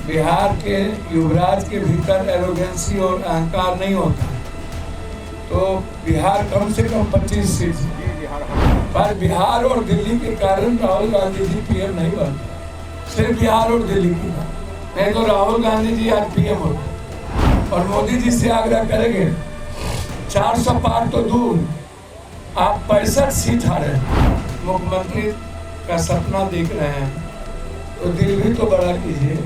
बिहार के युवराज के भीतर एरोगेंसी और अहंकार नहीं होता तो बिहार कम से कम 25 सीट, पर बिहार और दिल्ली के कारण राहुल गांधी जी पीएम नहीं बनते। सिर्फ बिहार और दिल्ली की बात नहीं तो राहुल गांधी जी आज पीएम होते। और मोदी जी से आग्रह करेंगे 400 पार तो दूर, आप 65 सीट हारे, मुख्यमंत्री का सपना देख रहे हैं तो दिल भी तो बड़ा कीजिए।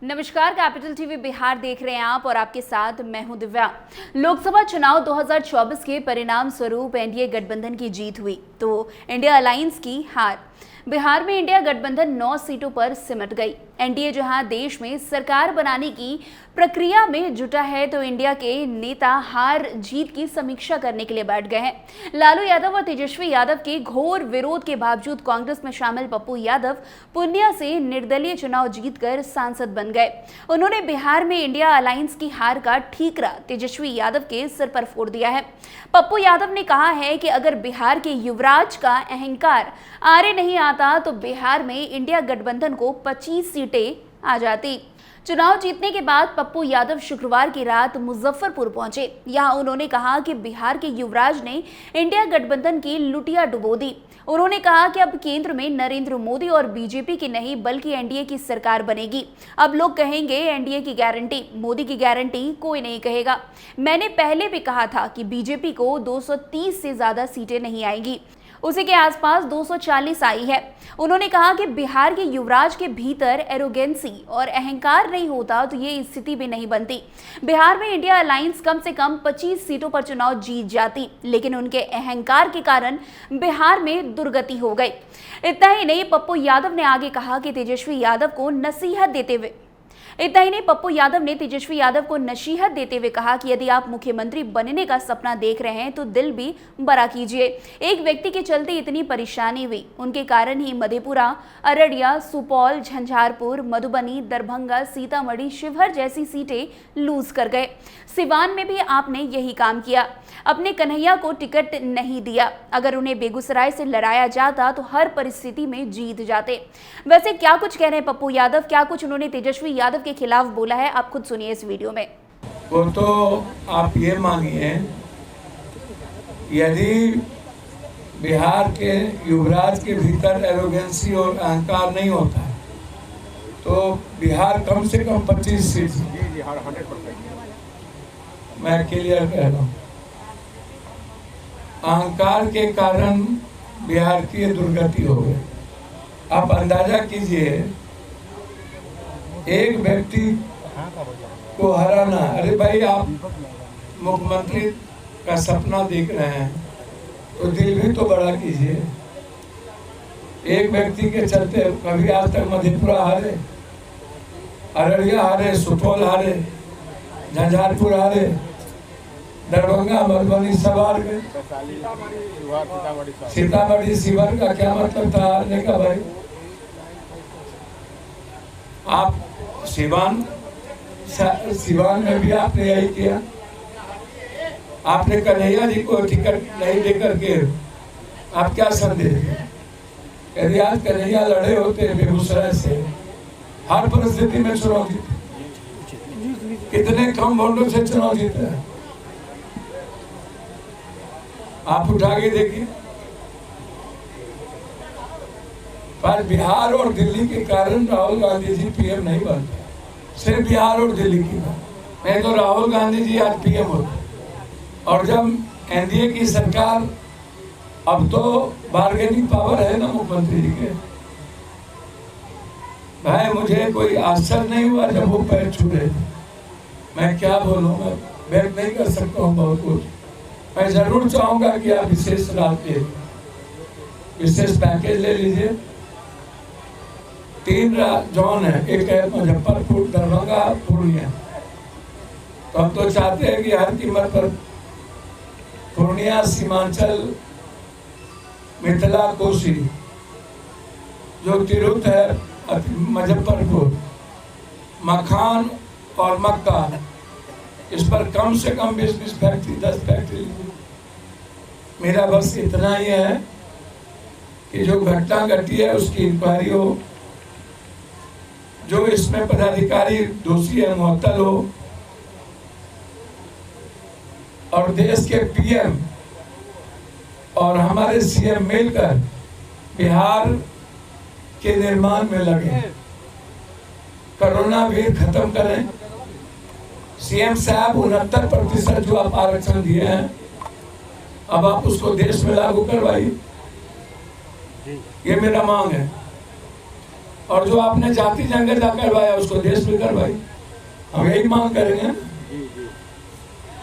नमस्कार, कैपिटल टीवी बिहार देख रहे हैं आप और आपके साथ मैं हूं दिव्या। लोकसभा चुनाव 2024 के परिणाम स्वरूप एनडीए गठबंधन की जीत हुई तो इंडिया अलायंस की हार। बिहार में इंडिया गठबंधन 9 सीटों पर सिमट गई। एनडीए जहां देश में सरकार बनाने की प्रक्रिया में जुटा है तो इंडिया के नेता हार जीत की समीक्षा करने के लिए बैठ गए हैं। लालू यादव और तेजस्वी यादव के घोर विरोध के बावजूद कांग्रेस में शामिल पप्पू यादव पूर्णिया से निर्दलीय चुनाव जीतकर सांसद बन गए। उन्होंने बिहार में इंडिया अलायंस की हार का ठीकरा तेजस्वी यादव के सिर पर फोड़ दिया है। पप्पू यादव ने कहा है कि अगर बिहार के युवराज का अहंकार आरे नहीं आता तो बिहार में इंडिया गठबंधन को 25 सीटें आ जाती। चुनाव जीतने के बाद पप्पू यादव शुक्रवार की रात मुजफ्फरपुर पहुंचे। यहां उन्होंने कहा कि बिहार के युवराज ने इंडिया गठबंधन की लुटिया डुबो दी। उन्होंने कहा कि अब केंद्र में नरेंद्र मोदी और बीजेपी की नहीं बल्कि एनडीए की सरकार बनेगी। अब लोग कहेंगे एनडीए की गारंटी, मोदी की गारंटी कोई नहीं कहेगा। मैंने पहले भी कहा था कि बीजेपी को 230 से ज्यादा सीटें नहीं आएंगी, उसी के आसपास 240 आई है। उन्होंने कहा कि बिहार के युवराज के भीतर एरोगेंसी और अहंकार नहीं होता तो ये स्थिति भी नहीं बनती। बिहार में इंडिया अलायंस कम से कम 25 सीटों पर चुनाव जीत जाती, लेकिन उनके अहंकार के कारण बिहार में दुर्गति हो गई। इतना ही नहीं, पप्पू यादव ने आगे कहा कि तेजस्वी यादव को नसीहत देते हुए कहा कि यदि आप मुख्यमंत्री बनने का सपना देख रहे हैं तो दिल भी बड़ा कीजिए। एक व्यक्ति के चलते इतनी परेशानी हुई, उनके कारण ही मधेपुरा, अररिया, सुपौल, झंझारपुर, मधुबनी, दरभंगा, सीतामढ़ी, शिवहर जैसी सीटें लूज कर गए। सिवान में भी आपने यही काम किया, अपने कन्हैया को टिकट नहीं दिया। अगर उन्हें बेगूसराय से लड़ाया जाता तो हर परिस्थिति में जीत जाते। वैसे क्या कुछ कह रहे हैं पप्पू यादव, क्या कुछ उन्होंने तेजस्वी यादव के खिलाफ बोला है, आप खुद सुनिए इस वीडियो में। वो तो आप ये मानिए, यदि बिहार के युवराज के भीतर एरोगेंसी और अहंकार नहीं होता तो बिहार कम से कम 25 सीट, मैं क्लियर कह रहा हूँ। अहंकार के कारण बिहार की दुर्गति हो गई। आप अंदाजा कीजिए, एक व्यक्ति को हराना, अरे भाई आप मुख्यमंत्री का सपना देख रहे हैं तो दिल भी तो बड़ा कीजिए। एक व्यक्ति के चलते कभी आज तक मधेपुरा हारे, अररिया हारे, सुपौल हारे, झंझारपुर हारे, दरभंगा, मधुबनी सब हार गए। सीतामढ़ी, शिवहर का क्या मतलब था हारने का भाई? आप सिवान में भी आपने यही किया। आपने कन्हैया जी को टिकट नहीं देकर के आप क्या संदेश? यदि आज कन्हैया लड़े होते बेगूसराय से, हर परिस्थिति में चुनाव जीते। कितने कम वोटों से चुनाव जीते हैं आप उठा के देखिए। पर बिहार और दिल्ली के कारण राहुल गांधी जी पीएम नहीं बनते। सिर्फ बिहार और दिल्ली की बात नहीं तो राहुल गांधी जी आज पीएम होते। और जब एनडीए की सरकार, अब तो बार्गेनिंग पावर है ना मुख्यमंत्री जी के, भाई मुझे कोई आश्चर्य नहीं हुआ जब वो पैर छू रहे थे। मैं क्या बोलूँ, मैं व्यक्त नहीं कर सकता हूँ बहुत कुछ। मैं जरूर चाहूंगा कि आप विशेष रात के विशेष पैकेज ले लीजिए। 3 जोन है, एक है मुजफ्फरपुर, दरभंगा, पूर्णिया। तो हम तो चाहते हैं कि हर कीमत पर पूर्णिया, सीमांचल, मिथिला, कोसी, जो तिरुत है, मुजफ्फरपुर, मखान और मक्का, इस पर कम से कम 20 फैक्ट्री 10 फैक्ट्री। मेरा बस इतना ही है कि जो घटना घटी है उसकी इंक्वायरी हो, जो इसमें पदाधिकारी दोषी है मुअत्तल हो, और देश के पीएम और हमारे सीएम मिलकर बिहार के निर्माण में लगे, कोरोना भी खत्म करें। सीएम साहब 69% जो आप आरक्षण दिए हैं, अब आप उसको देश में लागू करवाइए, ये मेरा मांग है। और जो आपने जाति जनगणना करवाया उसको देश में करवाइए, हम यही मांग करेंगे।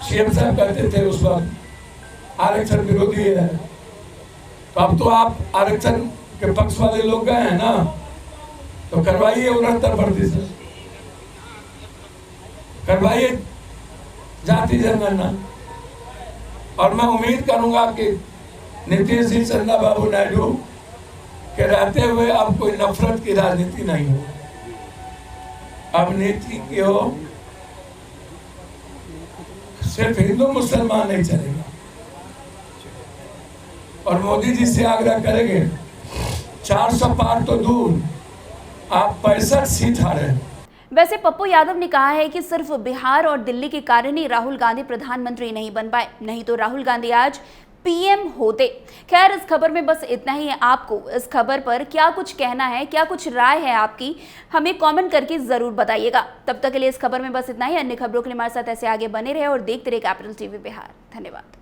सीएम साहब कहते थे उस वक्त आरक्षण विरोधी है, तो अब तो आप आरक्षण के पक्ष वाले लोग गए हैं ना, तो करवाइए 69%, करवाइए जाति जनगणना। और मैं उम्मीद करूंगा कि नीतीश जी, चंद्रबाबू नायडू के रहते हुए अब कोई नफरत की राजनीति नहीं हो, अब नीति की हो, सिर्फ हिंदू मुसलमान नहीं चलेगा। और मोदी जी से आग्रह करेंगे, 400 पार तो दूर, आप 65 सीट हारे। वैसे पप्पू यादव ने कहा है कि सिर्फ बिहार और दिल्ली के कारण ही राहुल गांधी प्रधानमंत्री नहीं बन पाए, नहीं तो राहुल गांधी आज पीएम होते। खैर, इस खबर में बस इतना ही है। आपको इस खबर पर क्या कुछ कहना है, क्या कुछ राय है आपकी, हमें कमेंट करके जरूर बताइएगा। तब तक के लिए इस खबर में बस इतना ही। अन्य खबरों के लिए हमारे साथ ऐसे आगे बने रहे और देखते रहे कैपिटल टीवी बिहार। धन्यवाद।